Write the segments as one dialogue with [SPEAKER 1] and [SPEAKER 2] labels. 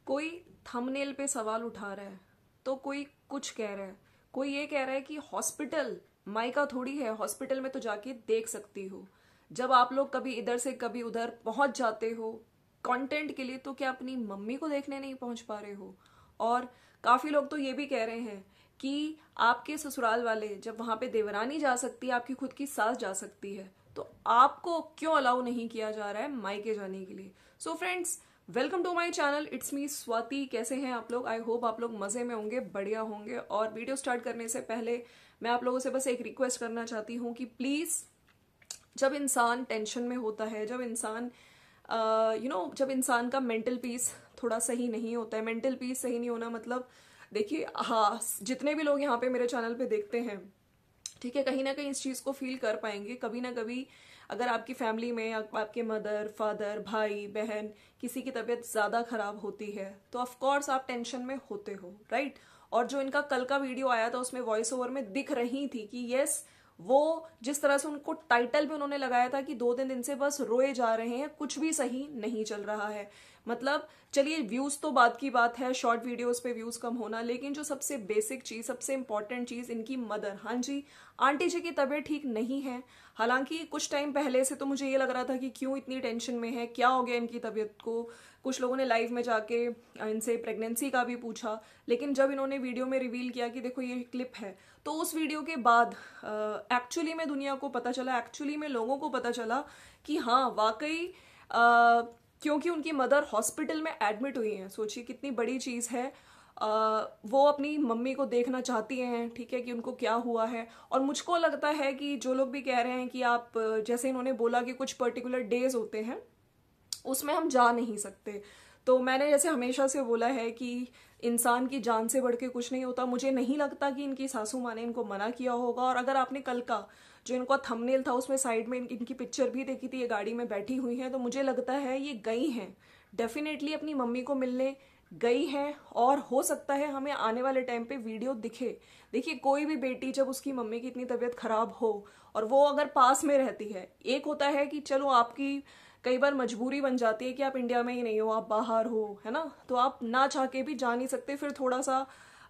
[SPEAKER 1] कोई थंबनेल पे सवाल उठा रहा है तो कोई कुछ कह रहा है, कोई ये कह रहा है कि हॉस्पिटल मायका थोड़ी है, हॉस्पिटल में तो जाके देख सकती हो। जब आप लोग कभी इधर से कभी उधर पहुंच जाते हो कंटेंट के लिए, तो क्या अपनी मम्मी को देखने नहीं पहुंच पा रहे हो? और काफी लोग तो ये भी कह रहे हैं कि आपके ससुराल वाले जब वहां पे देवरानी जा सकती है, आपकी खुद की सास जा सकती है, तो आपको क्यों अलाउ नहीं किया जा रहा है मायके जाने के लिए? So friends, welcome to my channel, it's me Swati. कैसे हैं आप लोग? आई होप आप लोग मजे में होंगे, बढ़िया होंगे। और वीडियो स्टार्ट करने से पहले मैं आप लोगों से बस एक रिक्वेस्ट करना चाहती हूँ कि प्लीज, जब इंसान टेंशन में होता है, जब इंसान जब इंसान का मेंटल पीस थोड़ा सही नहीं होता है, मेंटल पीस सही नहीं होना मतलब, देखिए, हाँ, जितने भी लोग यहाँ पे मेरे चैनल पे देखते हैं, ठीक है, कहीं ना कहीं इस चीज को फील कर पाएंगे कभी ना कभी। अगर आपकी फैमिली में आपके मदर फादर भाई बहन किसी की तबीयत ज्यादा खराब होती है तो ऑफ कोर्स आप टेंशन में होते हो, राइट? और जो इनका कल का वीडियो आया था उसमें वॉइस ओवर में दिख रही थी कि यस, वो जिस तरह से उनको टाइटल पे उन्होंने लगाया था कि 2-3 दिन से बस रोए जा रहे हैं, कुछ भी सही नहीं चल रहा है। मतलब चलिए, व्यूज तो बात की बात है, शॉर्ट वीडियोस पे व्यूज कम होना, लेकिन जो सबसे बेसिक चीज, सबसे इंपॉर्टेंट चीज, इनकी मदर, हाँ जी, आंटी जी की तबीयत ठीक नहीं है। हालांकि कुछ टाइम पहले से तो मुझे ये लग रहा था कि क्यों इतनी टेंशन में है, क्या हो गया इनकी तबीयत को। कुछ लोगों ने लाइव में जाके इनसे प्रेगनेंसी का भी पूछा, लेकिन जब इन्होंने वीडियो में रिवील किया कि देखो ये क्लिप है, तो उस वीडियो के बाद एक्चुअली में दुनिया को पता चला, एक्चुअली में लोगों को पता चला कि हाँ वाकई, क्योंकि उनकी मदर हॉस्पिटल में एडमिट हुई हैं। सोचिए कितनी बड़ी चीज है। वो अपनी मम्मी को देखना चाहती हैं, ठीक है, कि उनको क्या हुआ है। और मुझको लगता है कि जो लोग भी कह रहे हैं कि आप, जैसे इन्होंने बोला कि कुछ पर्टिकुलर डेज होते हैं उसमें हम जा नहीं सकते, तो मैंने जैसे हमेशा से बोला है कि इंसान की जान से बढ़ के कुछ नहीं होता। मुझे नहीं लगता कि इनकी सासू माँ ने इनको मना किया होगा। और अगर आपने कल का जो इनका थंबनेल था उसमें साइड में इनकी पिक्चर भी देखी थी, ये गाड़ी में बैठी हुई हैं, तो मुझे लगता है ये गई हैं, डेफिनेटली अपनी मम्मी को मिलने गई हैं। और हो सकता है हमें आने वाले टाइम पे वीडियो दिखे। देखिए, कोई भी बेटी जब उसकी मम्मी की इतनी तबीयत खराब हो और वो अगर पास में रहती है, एक होता है कि चलो आपकी कई बार मजबूरी बन जाती है कि आप इंडिया में ही नहीं हो, आप बाहर हो, है ना, तो आप ना चाह के भी जा नहीं सकते, फिर थोड़ा सा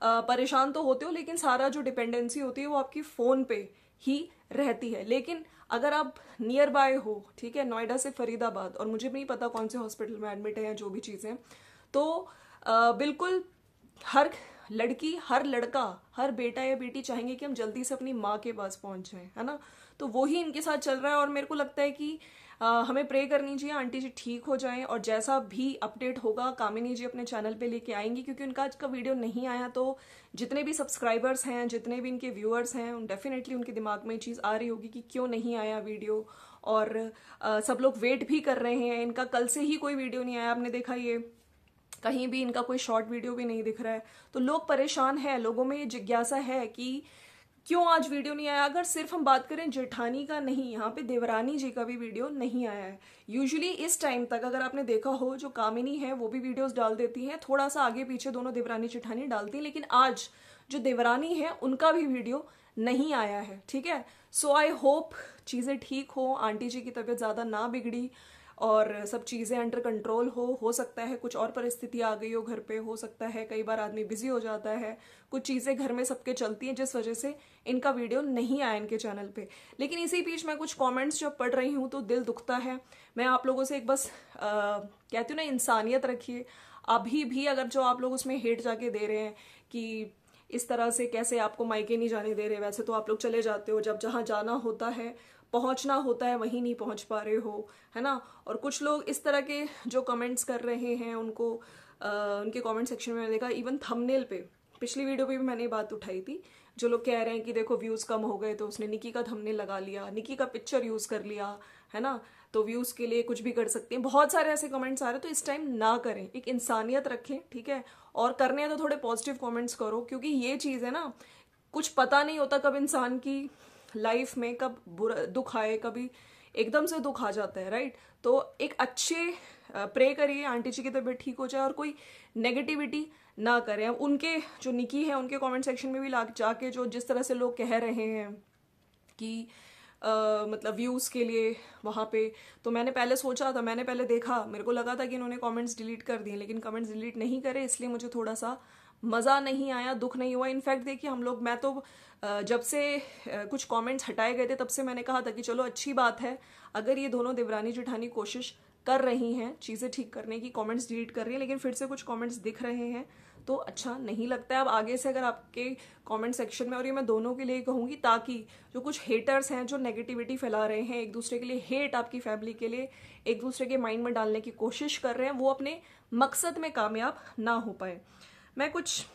[SPEAKER 1] परेशान तो होते हो, लेकिन सारा जो डिपेंडेंसी होती है वो आपकी फोन पे ही रहती है। लेकिन अगर आप नियर बाय हो, ठीक है, नोएडा से फरीदाबाद, और मुझे भी नहीं पता कौन से हॉस्पिटल में एडमिट है या जो भी चीजें, तो बिल्कुल हर लड़की, हर लड़का, हर बेटा या बेटी चाहेंगे कि हम जल्दी से अपनी माँ के पास पहुंच जाएं, है ना। तो वो ही इनके साथ चल रहा है। और मेरे को लगता है कि हमें प्रे करनी चाहिए आंटी जी ठीक हो जाएं। और जैसा भी अपडेट होगा कामिनी जी अपने चैनल पे लेके आएंगी, क्योंकि उनका आज का वीडियो नहीं आया, तो जितने भी सब्सक्राइबर्स हैं, जितने भी इनके व्यूअर्स हैं, उन डेफिनेटली उनके दिमाग में ये चीज़ आ रही होगी कि क्यों नहीं आया वीडियो। और सब लोग वेट भी कर रहे हैं। इनका कल से ही कोई वीडियो नहीं आया, आपने देखा, ये कहीं भी इनका कोई शॉर्ट वीडियो भी नहीं दिख रहा है। तो लोग परेशान हैं, लोगों में ये जिज्ञासा है कि क्यों आज वीडियो नहीं आया। अगर सिर्फ हम बात करें जेठानी का नहीं, यहाँ पे देवरानी जी का भी वीडियो नहीं आया है। यूजुअली इस टाइम तक अगर आपने देखा हो, जो कामिनी है वो भी वीडियोस डाल देती हैं, थोड़ा सा आगे पीछे दोनों देवरानी जेठानी डालती हैं, लेकिन आज जो देवरानी है उनका भी वीडियो नहीं आया है, ठीक है। सो आई होप चीजें ठीक हो, आंटी जी की तबीयत ज्यादा ना बिगड़ी और सब चीजें अंडर कंट्रोल हो सकता है कुछ और परिस्थिति आ गई हो घर पे, हो सकता है कई बार आदमी बिजी हो जाता है, कुछ चीजें घर में सबके चलती हैं, जिस वजह से इनका वीडियो नहीं आया इनके चैनल पे। लेकिन इसी बीच मैं कुछ कमेंट्स जब पढ़ रही हूँ तो दिल दुखता है। मैं आप लोगों से एक बस कहती हूँ ना, इंसानियत रखिए। अभी भी अगर जो आप लोग उसमें हेट जाके दे रहे हैं कि इस तरह से कैसे आपको मायके नहीं जाने दे रहे, वैसे तो आप लोग चले जाते हो, जब जहां जाना होता है, पहुंचना होता है, वहीं नहीं पहुंच पा रहे हो, है ना। और कुछ लोग इस तरह के जो कमेंट्स कर रहे हैं उनको उनके कमेंट सेक्शन में मैंने देखा, इवन थंबनेल पे, पिछली वीडियो पे भी मैंने ये बात उठाई थी, जो लोग कह रहे हैं कि देखो व्यूज कम हो गए तो उसने निकी का थंबनेल लगा लिया, निकी का पिक्चर यूज कर लिया, है ना, तो व्यूज के लिए कुछ भी कर सकते हैं। बहुत सारे ऐसे कमेंट्स आ रहे हैं, तो इस टाइम ना करें, एक इंसानियत रखें, ठीक है। और करने हैं तो थोड़े पॉजिटिव कमेंट्स करो, क्योंकि ये चीज है ना, कुछ पता नहीं होता कब इंसान की लाइफ में कब बुरा दुख आए, कभी एकदम से दुख आ जाता है, राइट। तो एक अच्छे प्रे करिए आंटी जी की तबीयत ठीक हो जाए और कोई नेगेटिविटी ना करें। अब उनके जो निकी है उनके कमेंट सेक्शन में भी जाके जो जिस तरह से लोग कह रहे हैं कि मतलब व्यूज़ के लिए वहाँ पे। तो मैंने पहले सोचा था, मैंने पहले देखा, मेरे को लगा था कि इन्होंने कमेंट्स डिलीट कर दिए, लेकिन कमेंट्स डिलीट नहीं करे, इसलिए मुझे थोड़ा सा मज़ा नहीं आया, दुख नहीं हुआ। इनफैक्ट देखिए हम लोग, मैं तो जब से कुछ कमेंट्स हटाए गए थे तब से मैंने कहा था कि चलो अच्छी बात है अगर ये दोनों देवरानी जेठानी कोशिश कर रही हैं चीज़ें ठीक करने की, कमेंट्स डिलीट कर रही हैं, लेकिन फिर से कुछ कमेंट्स दिख रहे हैं तो अच्छा नहीं लगता है। अब आगे से अगर आपके कमेंट सेक्शन में, और ये मैं दोनों के लिए कहूँगी, ताकि जो कुछ हेटर्स हैं जो नेगेटिविटी फैला रहे हैं, एक दूसरे के लिए हेट, आपकी फैमिली के लिए एक दूसरे के माइंड में डालने की कोशिश कर रहे हैं, वो अपने मकसद में कामयाब ना हो पाए। मैं कुछ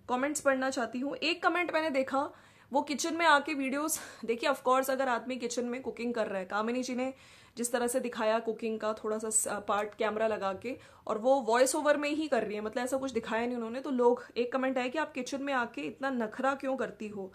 [SPEAKER 1] कमेंट्स पढ़ना चाहती हूँ। एक कमेंट मैंने देखा, वो किचन में आके वीडियोस देखिए। ऑफ कोर्स अगर आदमी किचन में कुकिंग कर रहा है, कामिनी जी ने जिस तरह से दिखाया कुकिंग का थोड़ा सा पार्ट कैमरा लगा के, और वो वॉइस ओवर में ही कर रही है, मतलब ऐसा कुछ दिखाया नहीं उन्होंने, तो लोग, एक कमेंट है कि आप किचन में आके इतना नखरा क्यों करती हो,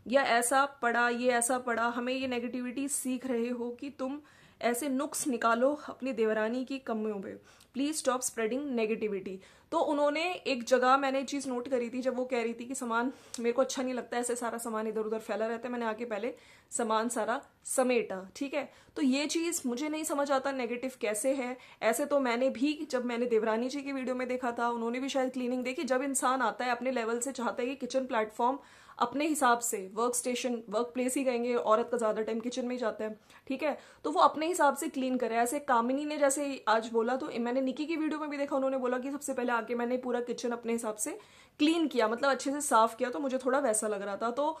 [SPEAKER 1] या ऐसा पड़ा, ये ऐसा पड़ा, हमें ये नेगेटिविटी सीख रहे हो कि तुम ऐसे नुक्स निकालो अपनी देवरानी की कमियों पे, प्लीज स्टॉप स्प्रेडिंग नेगेटिविटी। तो उन्होंने एक जगह, मैंने चीज नोट करी थी, जब वो कह रही थी कि सामान मेरे को अच्छा नहीं लगता ऐसे सारा सामान इधर उधर फैला रहता है, मैंने आके पहले सामान सारा समेटा, ठीक है। तो ये चीज मुझे नहीं समझ आता नेगेटिव कैसे है। ऐसे तो मैंने भी, जब मैंने देवरानी जी की वीडियो में देखा था, उन्होंने भी शायद क्लीनिंग देखी, जब इंसान आता है अपने लेवल से, चाहता है कि किचन प्लेटफॉर्म अपने हिसाब से, वर्क स्टेशन, वर्क प्लेस ही कहेंगे, औरत का ज्यादा टाइम किचन में ही जाता है, ठीक है, तो वो अपने हिसाब से क्लीन करे। ऐसे कामिनी ने जैसे आज बोला, तो मैंने निकी की वीडियो में भी देखा, उन्होंने बोला कि सबसे पहले आके मैंने पूरा किचन अपने हिसाब से क्लीन किया, मतलब अच्छे से साफ किया, तो मुझे थोड़ा वैसा लग रहा था। तो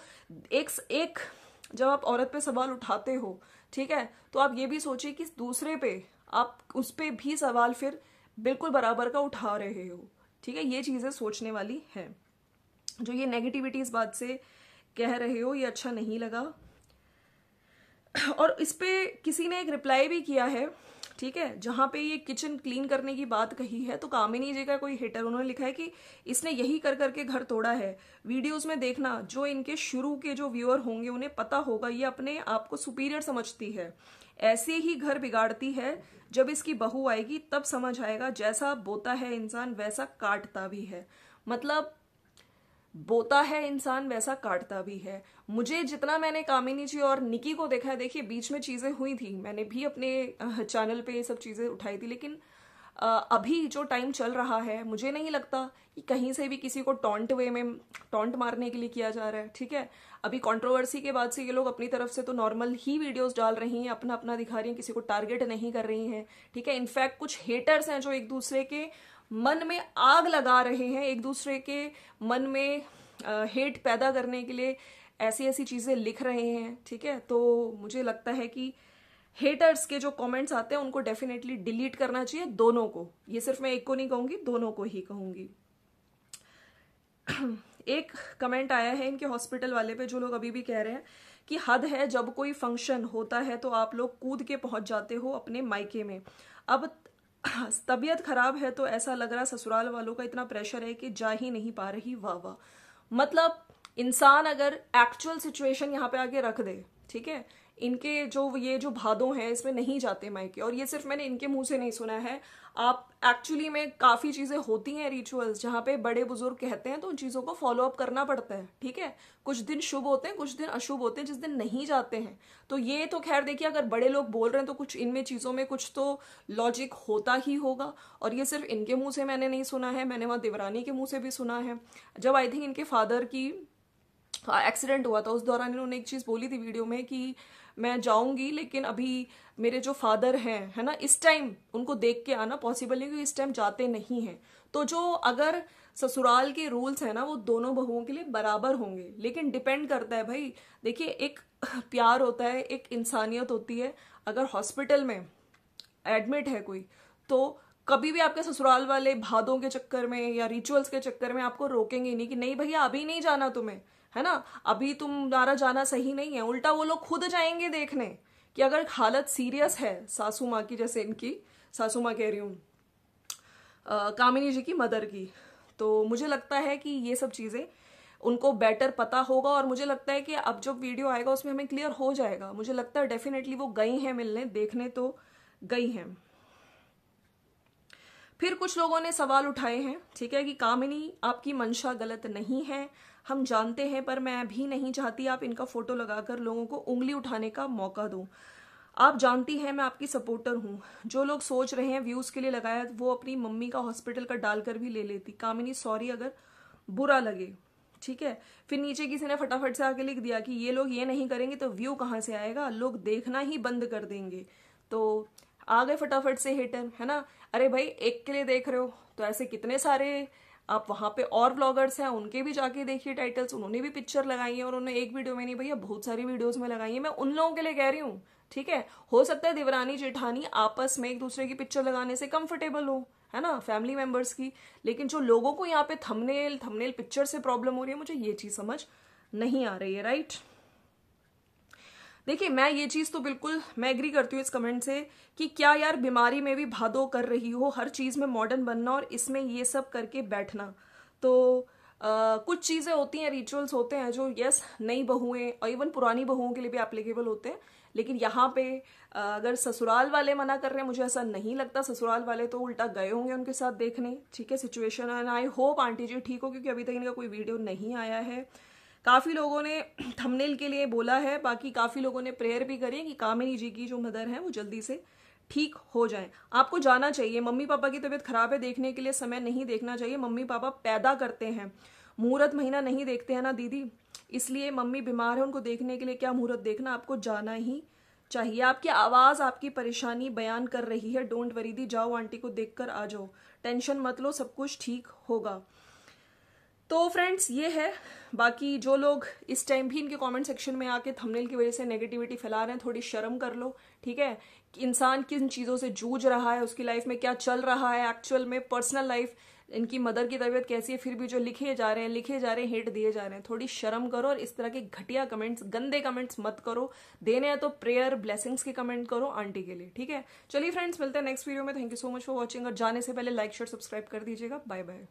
[SPEAKER 1] एक जब आप औरत पे सवाल उठाते हो, ठीक है, तो आप ये भी सोचिए कि दूसरे पे आप उस पे भी सवाल फिर बिल्कुल बराबर का उठा रहे हो, ठीक है। ये चीजें सोचने वाली है। जो ये नेगेटिविटी इस बात से कह रहे हो, ये अच्छा नहीं लगा। और इस पे किसी ने एक रिप्लाई भी किया है, ठीक है, जहां पे ये किचन क्लीन करने की बात कही है, तो कामिनी जी का कोई हेटर, उन्होंने लिखा है कि इसने यही कर करके घर तोड़ा है। वीडियोस में देखना, जो इनके शुरू के जो व्यूअर होंगे उन्हें पता होगा, ये अपने आप को सुपीरियर समझती है, ऐसे ही घर बिगाड़ती है। जब इसकी बहू आएगी तब समझ आएगा, जैसा बोता है इंसान वैसा काटता भी है। मतलब बोता है इंसान वैसा काटता भी है। मुझे जितना मैंने कामिनी जी और निकी को देखा है, देखिए बीच में चीजें हुई थी, मैंने भी अपने चैनल पे ये सब चीजें उठाई थी, लेकिन अभी जो टाइम चल रहा है, मुझे नहीं लगता कि कहीं से भी किसी को टॉन्ट वे में टॉन्ट मारने के लिए किया जा रहा है, ठीक है। अभी कंट्रोवर्सी के बाद से ये लोग अपनी तरफ से तो नॉर्मल ही वीडियोस डाल रही हैं, अपना अपना दिखा रही हैं, किसी को टारगेट नहीं कर रही हैं, ठीक है। इनफैक्ट कुछ हेटर्स हैं जो एक दूसरे के मन में आग लगा रहे हैं, एक दूसरे के मन में हेट पैदा करने के लिए ऐसी ऐसी चीजें लिख रहे हैं, ठीक है। तो मुझे लगता है कि हेटर्स के जो कमेंट्स आते हैं उनको डेफिनेटली डिलीट करना चाहिए, दोनों को, ये सिर्फ मैं एक को नहीं कहूंगी, दोनों को ही कहूंगी। एक कमेंट आया है इनके हॉस्पिटल वाले पे, जो लोग अभी भी कह रहे हैं कि हद है, जब कोई फंक्शन होता है तो आप लोग कूद के पहुंच जाते हो अपने मायके में, अब तबीयत खराब है तो ऐसा लग रहा ससुराल वालों का इतना प्रेशर है कि जा ही नहीं पा रही, वाह वाह। मतलब इंसान अगर एक्चुअल सिचुएशन यहाँ पे आके रख दे, ठीक है, इनके जो ये जो भादों हैं इसमें नहीं जाते मायके, और ये सिर्फ मैंने इनके मुंह से नहीं सुना है, आप एक्चुअली में काफी चीजें होती हैं रिचुअल्स जहाँ पे बड़े बुजुर्ग कहते हैं तो उन चीजों को फॉलो अप करना पड़ता है, ठीक है। कुछ दिन शुभ होते हैं, कुछ दिन अशुभ होते हैं, जिस दिन नहीं जाते हैं। तो ये तो खैर देखिए, अगर बड़े लोग बोल रहे हैं तो कुछ इनमें चीजों में कुछ तो लॉजिक होता ही होगा, और ये सिर्फ इनके मुंह से मैंने नहीं सुना है, मैंने वहां देवरानी के मुंह से भी सुना है। जब आई थिंक इनके फादर की एक्सीडेंट हुआ था, उस दौरान इन्होंने एक चीज बोली थी वीडियो में कि मैं जाऊंगी, लेकिन अभी मेरे जो फादर हैं, है ना, इस टाइम उनको देख के आना पॉसिबल नहीं, क्योंकि इस टाइम जाते नहीं हैं। तो जो अगर ससुराल के रूल्स है ना, वो दोनों बहुओं के लिए बराबर होंगे, लेकिन डिपेंड करता है भाई। देखिए, एक प्यार होता है, एक इंसानियत होती है। अगर हॉस्पिटल में एडमिट है कोई, तो कभी भी आपके ससुराल वाले भादों के चक्कर में या रिचुअल्स के चक्कर में आपको रोकेंगे नहीं कि नहीं भैया अभी नहीं जाना तुम्हें, है ना, अभी तुम्हारा जाना सही नहीं है। उल्टा वो लोग खुद जाएंगे देखने कि अगर हालत सीरियस है सासू माँ की, जैसे इनकी सासू माँ कह रही हूँ, कामिनी जी की मदर की। तो मुझे लगता है कि ये सब चीजें उनको बेटर पता होगा, और मुझे लगता है कि अब जो वीडियो आएगा उसमें हमें क्लियर हो जाएगा। मुझे लगता है डेफिनेटली वो गई हैं मिलने, देखने तो गई हैं। फिर कुछ लोगों ने सवाल उठाए हैं, ठीक है, कि कामिनी आपकी मंशा गलत नहीं है, हम जानते हैं, पर मैं भी नहीं चाहती आप इनका फोटो लगाकर लोगों को उंगली उठाने का मौका दो। आप जानती हैं मैं आपकी सपोर्टर हूँ। जो लोग सोच रहे हैं व्यूज के लिए लगाया, वो अपनी मम्मी का हॉस्पिटल का डालकर भी ले लेती। कामिनी सॉरी अगर बुरा लगे, ठीक है। फिर नीचे किसी ने फटाफट से आके लिख दिया कि ये लोग ये नहीं करेंगे तो व्यू कहाँ से आएगा, लोग देखना ही बंद कर देंगे। तो आ गए फटाफट से हेटर, है ना। अरे भाई एक के लिए देख रहे हो तो ऐसे कितने सारे आप वहां पे और व्लॉगर्स हैं, उनके भी जाके देखिए टाइटल्स, उन्होंने भी पिक्चर लगाई है और उन्होंने एक वीडियो में नहीं भैया बहुत सारी वीडियोस में लगाई है। मैं उन लोगों के लिए कह रही हूँ, ठीक है। हो सकता है देवरानी जेठानी आपस में एक दूसरे की पिक्चर लगाने से कंफर्टेबल हो, है ना, फैमिली मेंबर्स की, लेकिन जो लोगों को यहाँ पे थंबनेल पिक्चर से प्रॉब्लम हो रही है, मुझे ये चीज समझ नहीं आ रही है, राइट। देखिए मैं ये चीज तो बिल्कुल मैं एग्री करती हूँ इस कमेंट से कि क्या यार बीमारी में भी भादो कर रही हो, हर चीज में मॉडर्न बनना और इसमें ये सब करके बैठना। तो कुछ चीजें होती हैं, रिचुअल्स होते हैं जो यस नई बहुएं और इवन पुरानी बहुओं के लिए भी एप्लीकेबल होते हैं, लेकिन यहाँ पे अगर ससुराल वाले मना कर रहे हैं, मुझे ऐसा नहीं लगता। ससुराल वाले तो उल्टा गए होंगे उनके साथ देखने, ठीक है, situation. And I hope aunty ji ठीक हो, क्योंकि अभी तक इनका कोई वीडियो नहीं आया है। काफी लोगों ने थंबनेल के लिए बोला है, बाकी काफी लोगों ने प्रेयर भी करी कि कामिनी जी की जो मदर है वो जल्दी से ठीक हो जाए। आपको जाना चाहिए, मम्मी पापा की तबीयत खराब है, देखने के लिए समय नहीं देखना चाहिए। मम्मी पापा पैदा करते हैं, मुहूर्त महीना नहीं देखते हैं ना दीदी, इसलिए मम्मी बीमार है, उनको देखने के लिए क्या मुहूर्त देखना, आपको जाना ही चाहिए। आपकी आवाज आपकी परेशानी बयान कर रही है, डोंट वरी दी, जाओ आंटी को देखकर आ जाओ, टेंशन मत लो, सब कुछ ठीक होगा। तो फ्रेंड्स ये है। बाकी जो लोग इस टाइम भी इनके कमेंट सेक्शन में आके थंबनेल की वजह से नेगेटिविटी फैला रहे हैं, थोड़ी शर्म कर लो, ठीक है। कि इंसान किन चीज़ों से जूझ रहा है, उसकी लाइफ में क्या चल रहा है एक्चुअल में, पर्सनल लाइफ, इनकी मदर की तबीयत कैसी है, फिर भी जो लिखे जा रहे हैं हेट दिए जा रहे हैं। थोड़ी शर्म करो और इस तरह के घटिया कमेंट्स, गंदे कमेंट्स मत करो। देने हैं तो प्रेयर ब्लेसिंग्स के कमेंट करो आंटी के लिए, ठीक है। चलिए फ्रेंड्स मिलते हैं नेक्स्ट वीडियो में। Thank you so much for watching, और जाने से पहले लाइक शेयर सब्सक्राइब कर दीजिएगा। Bye bye.